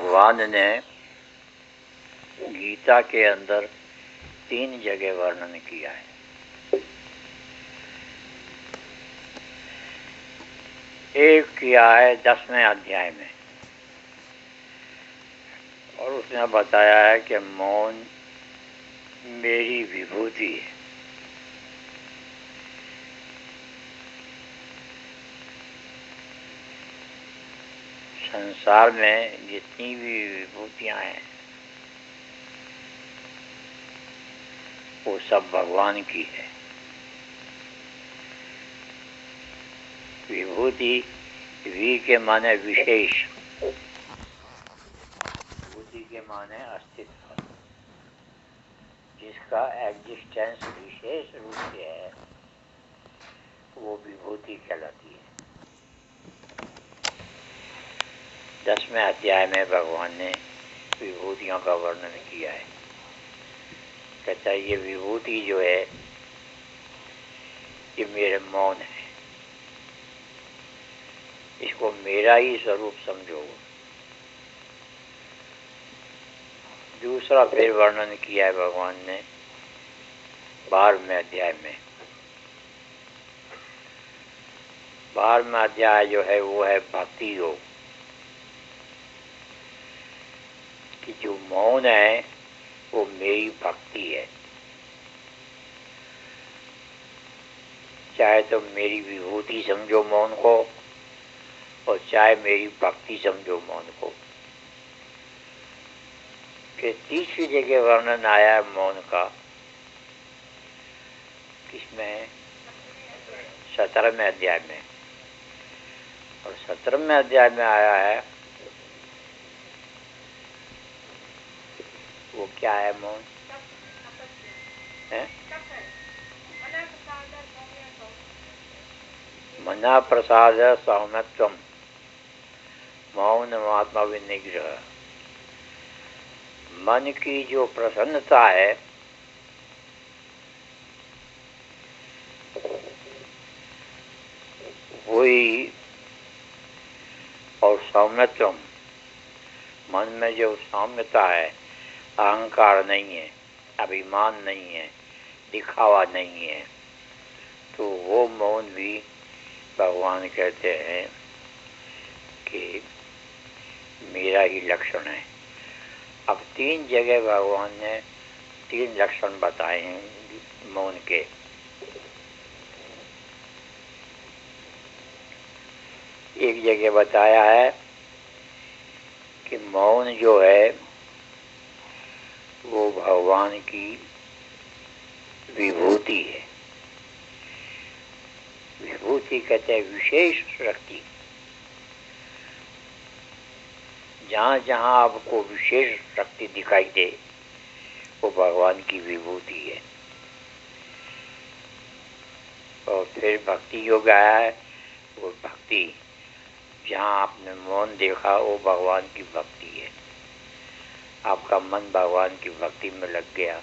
भगवान ने गीता के अंदर 3 जगह वर्णन किया है। एक किया है 10वें अध्याय में, और उसने बताया है कि मौन मेरी विभूति है। संसार में जितनी भी विभूतियां हैं वो सब भगवान की है। विभूति वी के माने विशेष, विभूति के माने अस्तित्व, जिसका एग्जिस्टेंस विशेष रूप से है वो विभूति कहलाती है। 10वें अध्याय में भगवान ने विभूतियों का वर्णन किया है। कहता है ये विभूति जो है ये मेरे मौन है, इसको मेरा ही स्वरूप समझो। दूसरा फिर वर्णन किया है भगवान ने 12वें अध्याय में। 12वां अध्याय जो है वो है भक्ति योग, कि जो मौन है वो मेरी भक्ति है। चाहे तो मेरी विभूति समझो मौन को, और चाहे मेरी भक्ति समझो मौन को। कि तीसरी जगह वर्णन आया है मौन का, किसमें? 17वें अध्याय में। और 17वें अध्याय में आया है वो क्या है मौन है? मना प्रसाद सौम्यत्वम मौन आत्मा विनिग्रह। मन की जो प्रसन्नता है वही, और सौम्यत्वम मन में जो सौम्यता है, अहंकार नहीं है, अभिमान नहीं है, दिखावा नहीं है, तो वो मौन भी भगवान कहते हैं कि मेरा ही लक्षण है। अब 3 जगह भगवान ने 3 लक्षण बताए हैं मौन के। एक जगह बताया है कि मौन जो है वो भगवान की विभूति है। विभूति कहते हैं विशेष शक्ति। जहाँ जहाँ आपको विशेष शक्ति दिखाई दे वो भगवान की विभूति है। और फिर भक्ति योग आया है, वो भक्ति जहाँ आपने मौन देखा वो भगवान की भक्ति है। आपका मन भगवान की भक्ति में लग गया।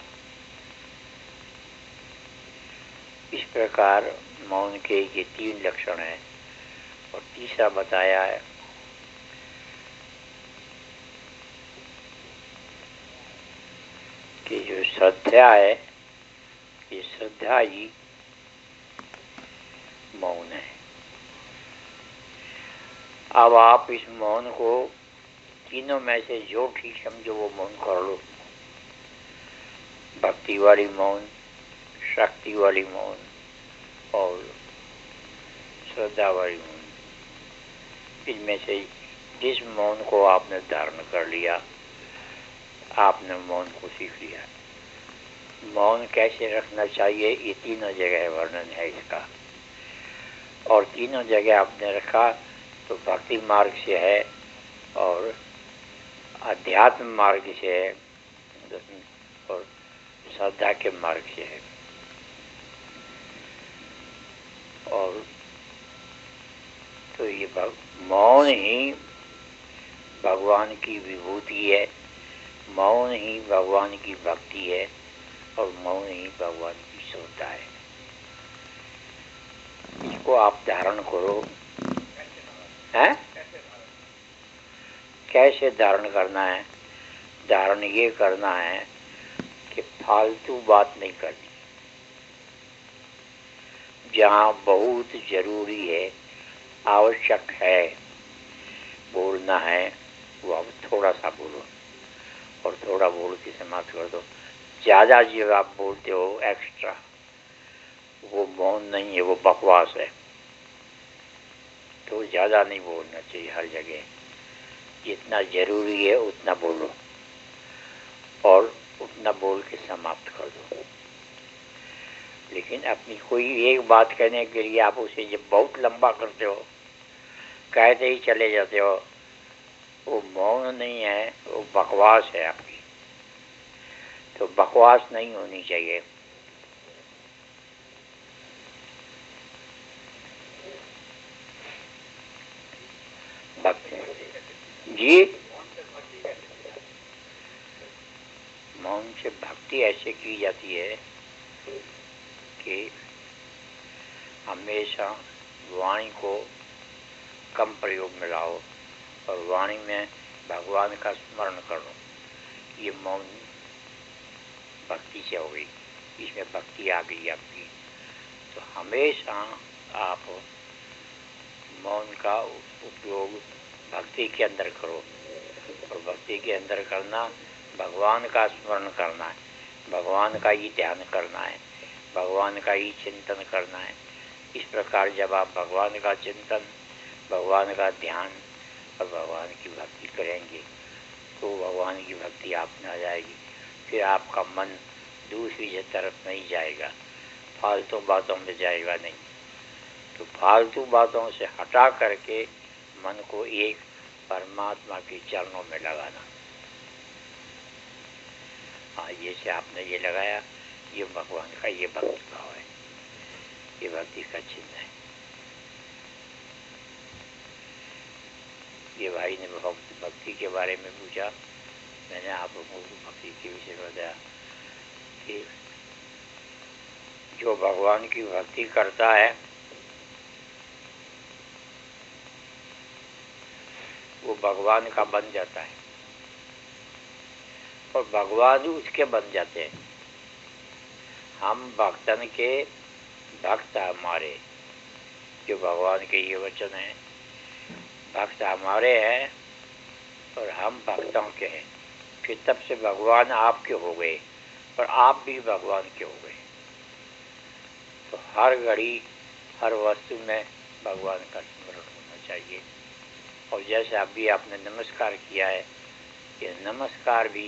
इस प्रकार मौन के ये 3 लक्षण हैं। और तीसरा बताया है कि जो श्रद्धा है, ये श्रद्धा ही मौन है। अब आप इस मौन को तीनों में से जो ठीक समझो वो मौन कर लो। भक्ति वाली मौन, शक्ति वाली मौन और श्रद्धा वाली मौन। इनमें से जिस मौन को आपने धारण कर लिया, आपने मौन को सीख लिया। मौन कैसे रखना चाहिए ये तीनों जगह वर्णन है इसका। और तीनों जगह आपने रखा तो भक्ति मार्ग से है और अध्यात्म मार्ग से है और श्रद्धा के मार्ग से है। और तो ये मौन ही भगवान की विभूति है, मौन ही भगवान की भक्ति है और मौन ही भगवान की श्रद्धा है। इसको आप धारण करो। हैं? कैसे धारण करना है? धारण ये करना है कि फालतू बात नहीं करनी। जहाँ बहुत जरूरी है, आवश्यक है, बोलना है, वो अब थोड़ा सा बोलो और थोड़ा बोल के समाप्त कर दो। ज़्यादा जो आप बोलते हो एक्स्ट्रा, वो मौन नहीं है, वो बकवास है। तो ज़्यादा नहीं बोलना चाहिए हर जगह। जितना ज़रूरी है उतना बोलो और उतना बोल के समाप्त कर दो। लेकिन अपनी कोई एक बात कहने के लिए आप उसे जब बहुत लंबा करते हो, कहते ही चले जाते हो, वो मौन नहीं है, वो बकवास है आपकी। तो बकवास नहीं होनी चाहिए। जी, मौन से भक्ति ऐसे की जाती है कि हमेशा वाणी को कम प्रयोग में लाओ और वाणी में भगवान का स्मरण करो। ये मौन भक्ति से हो गई, इसमें भक्ति आ गई आपकी। तो हमेशा आप मौन का उपयोग भक्ति के अंदर करो और भक्ति के अंदर करना भगवान का स्मरण करना है, भगवान का ही ध्यान करना है, भगवान का ही चिंतन करना है। इस प्रकार जब आप भगवान का चिंतन, भगवान का ध्यान और भगवान की भक्ति करेंगे तो भगवान की भक्ति आप में आ जाएगी। फिर आपका मन दूसरी तरफ नहीं जाएगा, फालतू बातों में जाएगा नहीं। तो फालतू बातों से हटा करके मन को एक परमात्मा के चरणों में लगाना। हाँ, जैसे आपने ये लगाया, ये भगवान का ये भक्ति भाव है, ये भक्ति का चिन्ह है। ये भाई ने भक्ति के बारे में पूछा, मैंने आप लोगों को भक्ति के विषय में बताया कि जो भगवान की भक्ति करता है वो भगवान का बन जाता है और भगवान उसके बन जाते हैं। हम भक्तन के भक्त हमारे, जो भगवान के ये वचन है, भक्त हमारे हैं और हम भक्तों के हैं। फिर तब से भगवान आपके हो गए और आप भी भगवान के हो गए। तो हर घड़ी हर वस्तु में भगवान का स्मरण होना चाहिए। और जैसे अभी आपने नमस्कार किया है, ये नमस्कार भी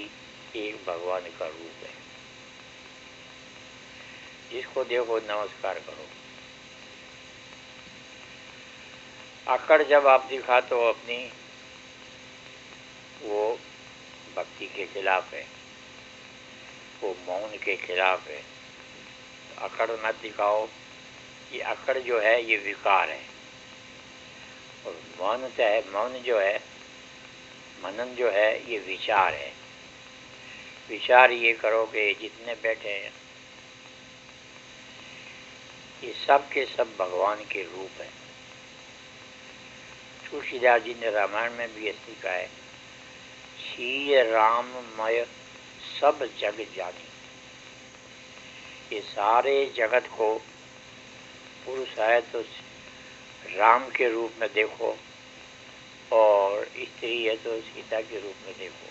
एक भगवान का रूप है। जिसको देखो नमस्कार करो। अकड़ जब आप दिखाते हो अपनी, वो भक्ति के खिलाफ है, वो मौन के खिलाफ है। अकड़ मत दिखाओ। ये अकड़ जो है ये विकार है और मौन जो है, मनन जो है, ये विचार है। विचार ये करो कि जितने बैठे हैं ये सब के सब भगवान के रूप है। तुलसीदास जी ने रामायण में भी ऐसे कहा है, श्री राममय सब जग जानी। ये सारे जगत को पुरुष है तो राम के रूप में देखो और स्त्री है तो सीता के रूप में देखो।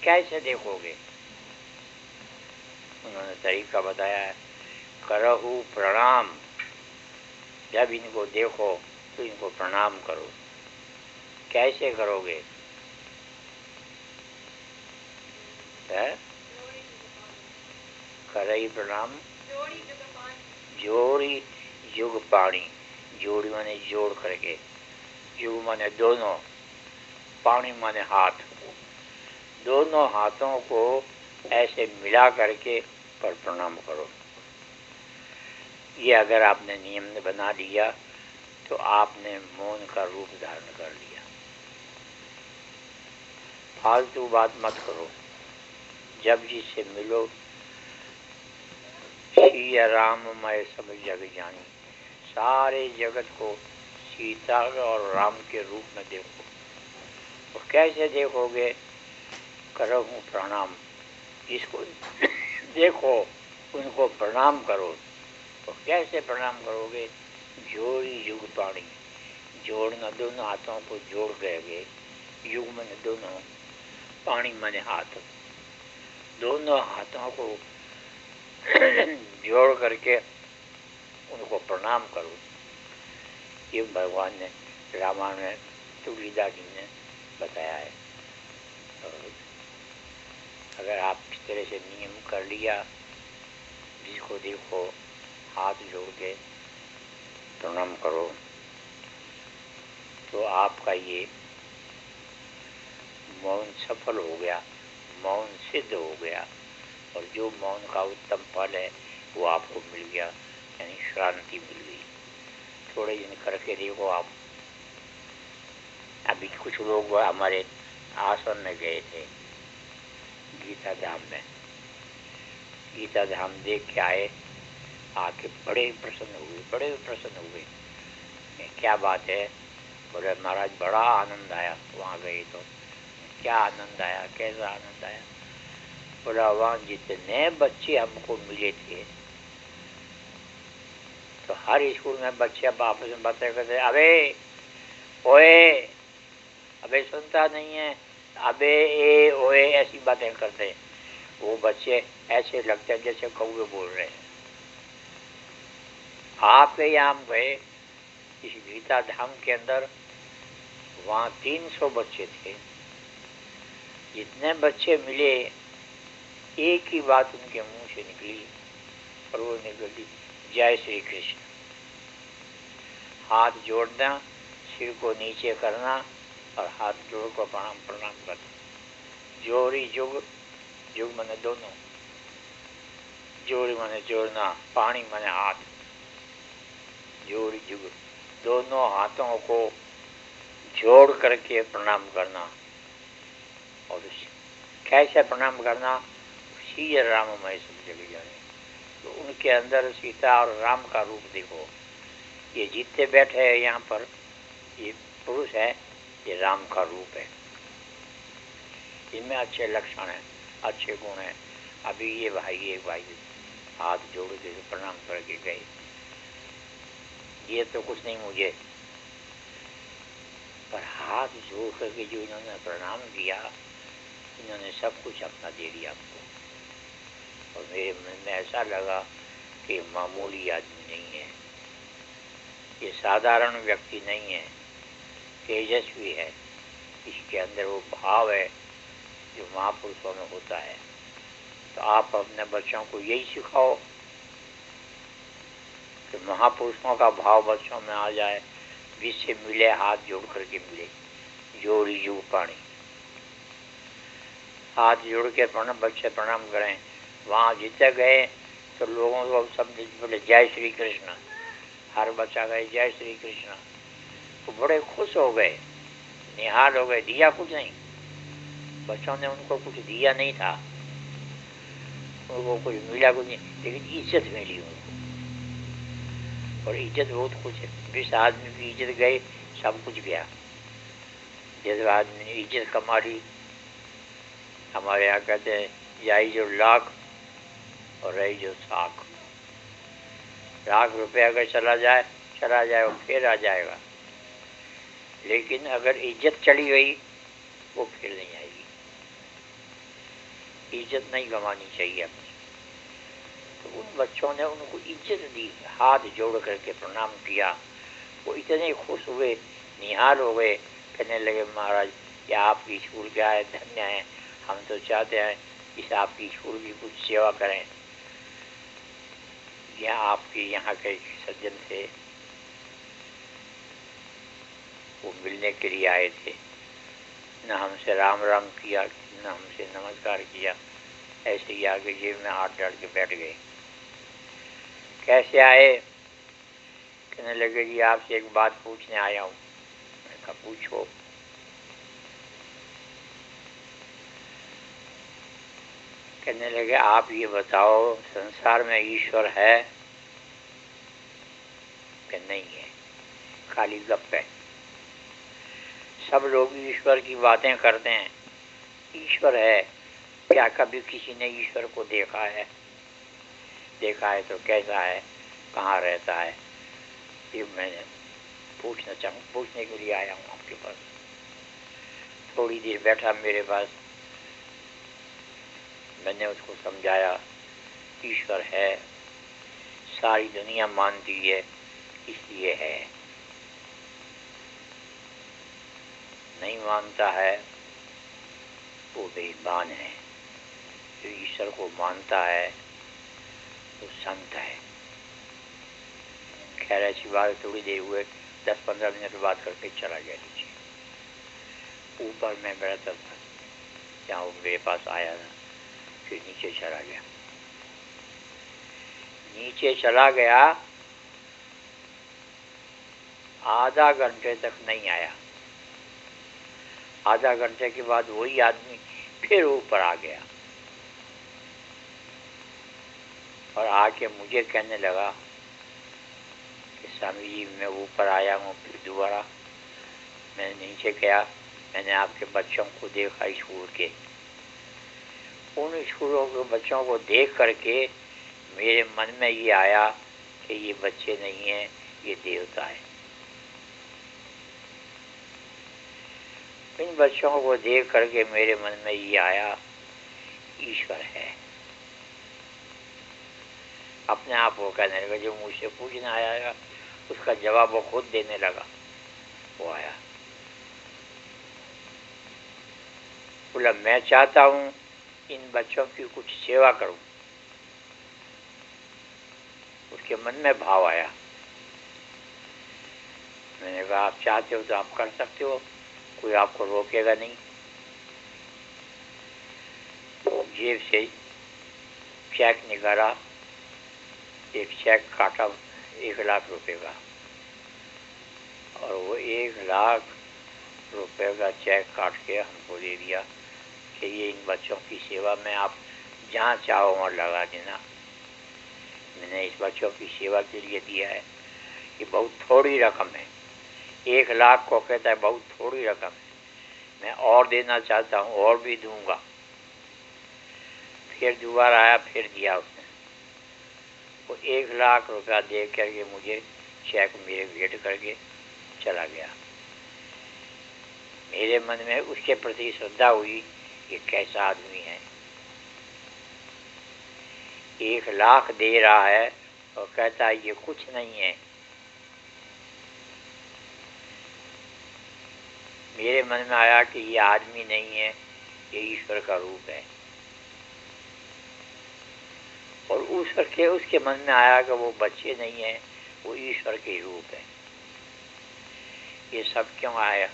कैसे देखोगे? उन्होंने तरीका बताया है, करहु प्रणाम। जब इनको देखो तो इनको प्रणाम करो। कैसे करोगे? करई प्रणाम जोड़ी युग पाणी। जोड़ी माने जोड़ करके, युग माने दोनों, पाणी माने हाथ। दोनों हाथों को ऐसे मिला करके पर प्रणाम करो। ये अगर आपने नियम बना लिया तो आपने मौन का रूप धारण कर लिया। फालतू बात मत करो। जब जिससे मिलो, श्री राममय सब जग जानी। सारे जगत को सीता और राम के रूप में देखो। तो कैसे देखोगे? करो हूँ प्रणाम, जिसको देखो उनको प्रणाम करो। तो कैसे प्रणाम करोगे? जोड़ी युग पाणी, जोड़ना दोनों हाथों को जोड़ गए, युग मन दोनों, पानी मन हाथ, दोनों हाथों को जोड़ करके उनको प्रणाम करो। ये भगवान ने रामायण में तुलसीदास जी ने बताया है। और अगर आप इस तरह से नियम कर लिया, जिसको देखो हाथ जोड़ के प्रणाम करो, तो आपका ये मौन सफल हो गया, मौन सिद्ध हो गया। और जो मौन का उत्तम फल है वो आपको मिल गया, यानी शांति मिल गई। थोड़े दिन करके देखो आप। अभी कुछ लोग हमारे आश्रम में गए थे, गीता धाम में। गीता धाम देख के आए, आके बड़े प्रसन्न हुए, बड़े प्रसन्न हुए। क्या बात है? बोले महाराज बड़ा आनंद आया वहाँ गए तो। क्या आनंद आया? कैसा आनंद आया? बोला वहाँ जितने बच्चे हमको मिले थे, तो हर स्कूल में बच्चे अब आपस में बातें करते, अबे ओए, अबे सुनता नहीं है, अबे ए ओए, ऐसी बातें करते। वो बच्चे ऐसे लगते हैं जैसे कौवे बोल रहे हैं। आपके यहाँ गए इस गीता धाम के अंदर, वहाँ 300 बच्चे थे। जितने बच्चे मिले, एक ही बात उनके मुंह से निकली, और वो निकली जय श्री कृष्ण। हाथ जोड़ना, सिर को नीचे करना और हाथ जोड़ को प्रणाम करना। जोड़ी जुग, जुग मने दोनों, जोड़ी मने जोड़ना, पानी मने हाथ, जोड़ी जुग, दोनों हाथों को जोड़ करके प्रणाम करना। और कैसे प्रणाम करना? सीय राममय सब जगह जाने। तो उनके अंदर सीता और राम का रूप देखो। ये जितने बैठे हैं यहाँ पर, ये पुरुष है, ये राम का रूप है। इनमें अच्छे लक्षण हैं, अच्छे गुण हैं। अभी ये भाई हाथ जोड़ के प्रणाम करके गए। ये तो कुछ नहीं मुझे, पर हाथ जोड़ करके जो इन्होंने प्रणाम किया, इन्होंने सब कुछ अपना दे दिया आपको। और मेरे मन में ऐसा लगा कि मामूली आदमी नहीं है, ये साधारण व्यक्ति नहीं है, तेजस्वी है। इसके अंदर वो भाव है जो महापुरुषों में होता है। तो आप अपने बच्चों को यही सिखाओ कि महापुरुषों का भाव बच्चों में आ जाए, जिससे मिले हाथ जोड़ करके मिले, जोड़ी जुग पानी। हाथ जोड़ के बच्चे प्रणाम करें। वहाँ जितने गए तो लोगों को सब बोले जय श्री कृष्ण। हर बच्चा गए जय श्री कृष्ण, तो बड़े खुश हो गए, निहाल हो गए। दिया कुछ नहीं, बच्चों ने उनको कुछ दिया नहीं था, उनको कुछ मिला कुछ नहीं, लेकिन इज्जत मिली उनको। और इज्जत बहुत कुछ है। जिस आदमी की इज्जत गई, सब कुछ गया। जिस आदमी ने इज्जत कमा ली, हमारे यहाँ कहते हैं जाई जो लाख और रही जो साख। लाख रुपया अगर चला जाए और फिर आ जाएगा, लेकिन अगर इज्जत चली गई वो फिर नहीं आएगी। इज्जत नहीं गंवानी चाहिए अपनी। तो उन बच्चों ने उनको इज्जत दी, हाथ जोड़ करके प्रणाम किया। वो इतने खुश हुए, निहाल हो गए, कहने लगे महाराज ये आपकी स्कूल क्या है, धन्य है। हम तो चाहते हैं इस आपकी स्कूल की कुछ सेवा करें। यह आपके यहाँ के सज्जन थे, वो मिलने के लिए आए थे। न हमसे राम राम किया, न हमसे नमस्कार किया, ऐसे ही आगे जेब में हाथ डाल के बैठ गए। कैसे आए? कहने लगे जी आपसे एक बात पूछने आया हूँ। मैंने कहा पूछो। कहने लगे आप ये बताओ संसार में ईश्वर है कि नहीं है? खाली गप है। सब लोग ईश्वर की बातें करते हैं, ईश्वर है, क्या कभी किसी ने ईश्वर को देखा है? देखा है तो कैसा है, कहाँ रहता है? ये मैं पूछने के लिए आया हूँ आपके पास। थोड़ी देर बैठा मेरे पास, मैंने उसको समझाया ईश्वर है, सारी दुनिया मानती है, इसलिए है। नहीं मानता है वो बेईमान है, जो ईश्वर को मानता है वो संत है। खैर ऐसी बात, थोड़ी देर हुए 10-15 मिनट बात करके चला गया नीचे। ऊपर मैं बैठा था जहाँ वो मेरे पास आया था, फिर नीचे चला गया। नीचे चला गया, आधा घंटे तक नहीं आया। आधा घंटे के बाद वही आदमी फिर ऊपर आ गया और आके मुझे कहने लगा कि स्वामी जी मैं ऊपर आया हूँ, फिर दोबारा मैंने नीचे गया, मैंने आपके बच्चों को देखा स्कूल के। उन स्कूलों के बच्चों को देख करके मेरे मन में ये आया कि ये बच्चे नहीं हैं, ये देवता है। इन बच्चों को देख करके मेरे मन में ये आया ईश्वर है। अपने आप वो कहने लगा, जो मुझसे पूछने आया उसका जवाब वो खुद देने लगा। वो आया, बोला मैं चाहता हूँ इन बच्चों की कुछ सेवा करूँ। उसके मन में भाव आया। मैंने कहा आप चाहते हो तो आप कर सकते हो, कोई आपको रोकेगा नहीं। जेब से चेक निकाला, एक चेक काटा 1 लाख रुपए का, और वो 1 लाख रुपए का चेक काट के हमको दे दिया कि ये इन बच्चों की सेवा में आप जहाँ चाहो वहाँ लगा देना। मैंने इस बच्चों की सेवा के लिए दिया है। ये बहुत थोड़ी रकम है, 1 लाख को कहता है बहुत थोड़ी रकम है, मैं और देना चाहता हूँ और भी दूंगा। फिर दोबारा आया, फिर दिया उसने। वो 1 लाख रुपया दे करके मुझे चेक मेरे भेंट करके चला गया। मेरे मन में उसके प्रति श्रद्धा हुई, ये कैसा आदमी है, 1 लाख दे रहा है और कहता है ये कुछ नहीं है। मेरे मन में आया कि ये आदमी नहीं है, ये ईश्वर का रूप है। और उसके मन में आया कि वो बच्चे नहीं है, वो ईश्वर के रूप है। ये सब क्यों आया?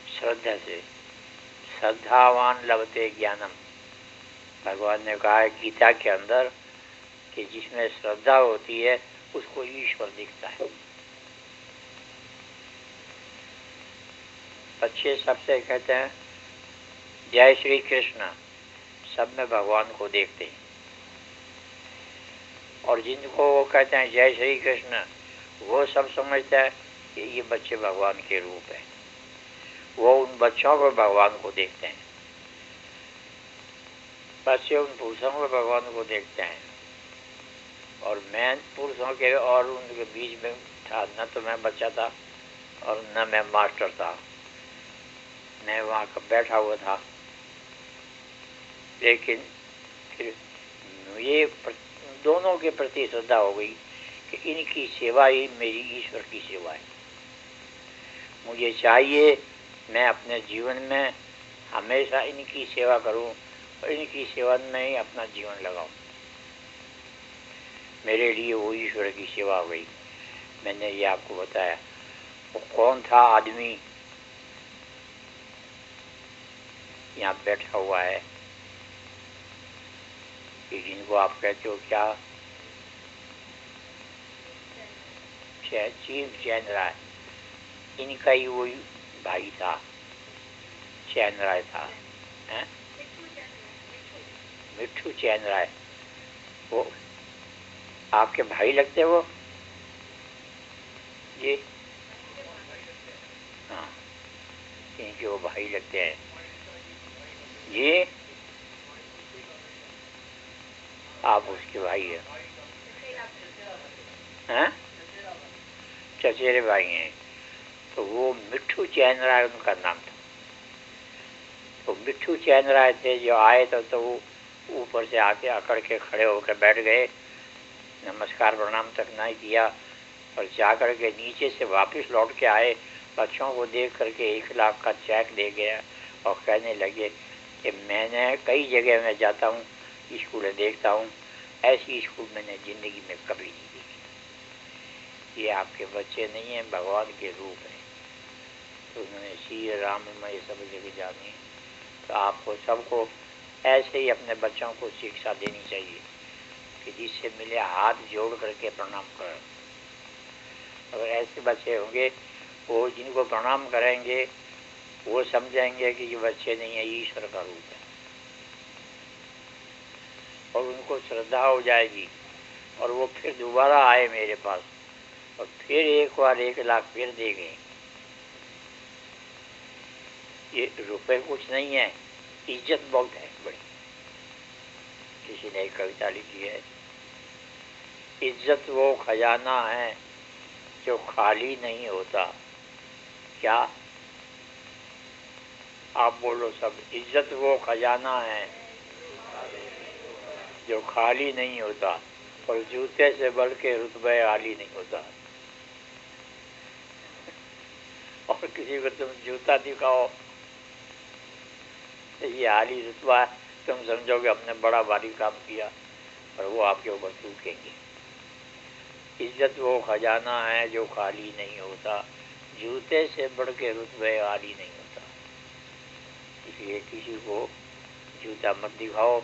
श्रद्धा से। श्रद्धावान लभते ज्ञानम। भगवान ने कहा है गीता के अंदर कि जिसमें श्रद्धा होती है उसको ईश्वर दिखता है। बच्चे सबसे कहते हैं जय श्री कृष्ण, सब में भगवान को देखते हैं। और जिनको वो कहते हैं जय श्री कृष्ण, वो सब समझता है कि ये बच्चे भगवान के रूप है। वो उन बच्चों को भगवान को देखते हैं, बच्चे उन पुरुषों को भगवान को देखते हैं। और मैं पुरुषों के और उनके बीच में था, न तो मैं बच्चा था और न मैं मास्टर था, मैं वहाँ का बैठा हुआ था। लेकिन फिर ये दोनों के प्रति श्रद्धा हो गई कि इनकी सेवा ही मेरी ईश्वर की सेवा है। मुझे चाहिए मैं अपने जीवन में हमेशा इनकी सेवा करूं और इनकी सेवा में ही अपना जीवन लगाऊं। मेरे लिए वो ईश्वर की सेवा हो गई। मैंने ये आपको बताया। वो कौन था आदमी यहाँ बैठा हुआ है कि जिनको आप कहते हो क्या, चीफ चैन राय, इनका ही वही भाई था, चैन राय था, मिट्ठू चैन राय। वो आपके भाई लगते वो जी? हाँ, इनके वो भाई लगते हैं जी, आप उसके भाई हैं, चचेरे भाई हैं। तो वो मिट्ठू चैन राय उनका नाम था। तो मिट्ठू चैन राय थे जो आए तो वो ऊपर से आके अकड़ के खड़े होकर बैठ गए, नमस्कार प्रणाम तक नहीं किया, और जाकर के नीचे से वापस लौट के आए। बच्चों को देख करके 1 लाख का चेक दे गया और कहने लगे कि मैंने कई जगह में जाता हूँ, स्कूल देखता हूँ, ऐसी स्कूल मैंने ज़िंदगी में कभी नहीं देखी। ये आपके बच्चे नहीं हैं, भगवान के रूप हैं। तो उन्होंने श्री राम में ये सब जगह जानी। तो आपको सबको ऐसे ही अपने बच्चों को शिक्षा देनी चाहिए कि जिससे मिले हाथ जोड़ करके प्रणाम करें। अगर ऐसे बच्चे होंगे, वो जिनको प्रणाम करेंगे वो समझेंगे कि ये बच्चे नहीं है, ईश्वर का रूप है, और उनको श्रद्धा हो जाएगी और वो फिर दोबारा आए मेरे पास और फिर एक बार 1 लाख फिर देंगे। ये रुपए कुछ नहीं है, इज्जत बहुत है बड़ी। किसी ने एक कविता लिखी है, इज्जत वो खजाना है जो खाली नहीं होता। क्या आप बोलो सब, इज्जत वो खजाना है जो खाली नहीं होता, और जूते से बढ़ के रुतबे आली नहीं होता। और किसी को तुम जूता दिखाओ, ये आली रुतबा, तुम समझोगे हमने बड़ा भारी काम किया, और वो आपके ऊपर थूकेंगे। इज्जत वो खजाना है जो खाली नहीं होता, जूते से बढ़ के रुतबे आली नहीं होता। इसलिए किसी को जूता मत दिखाओ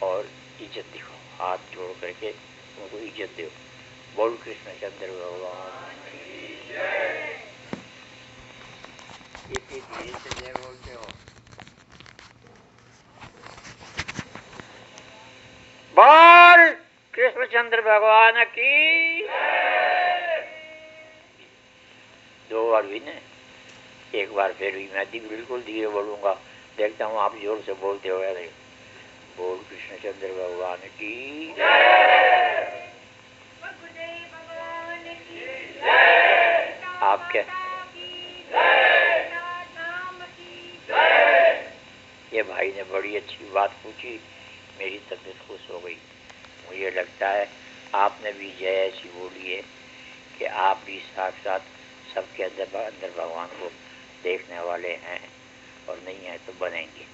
और इज्जत दिखाओ, हाथ जोड़ करके उनको इज्जत दो। बोल कृष्णचंद्र भगवान की जय। इतनी धीरे से जय बोलते हो। बोल कृष्णचंद्र भगवान की जय। 2 बार भी नहीं, एक बार फिर भी मैं बिल्कुल धीरे बोलूंगा, देखता हूँ आप जोर से बोलते हो या नहीं। बोल कृष्णचंद्र भगवान की जय। आपके ये भाई ने बड़ी अच्छी बात पूछी, मेरी तबीयत खुश हो गई। मुझे लगता है आपने भी जय ऐसी बोली है कि आप भी साक्षात सबके अंदर भगवान को देखने वाले हैं, और नहीं है तो बनेंगे।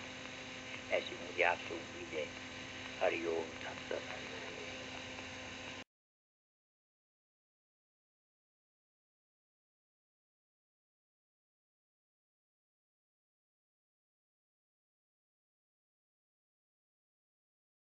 ऐसी मुझे आपसे उम्मीद है। हरिओम तत्सत।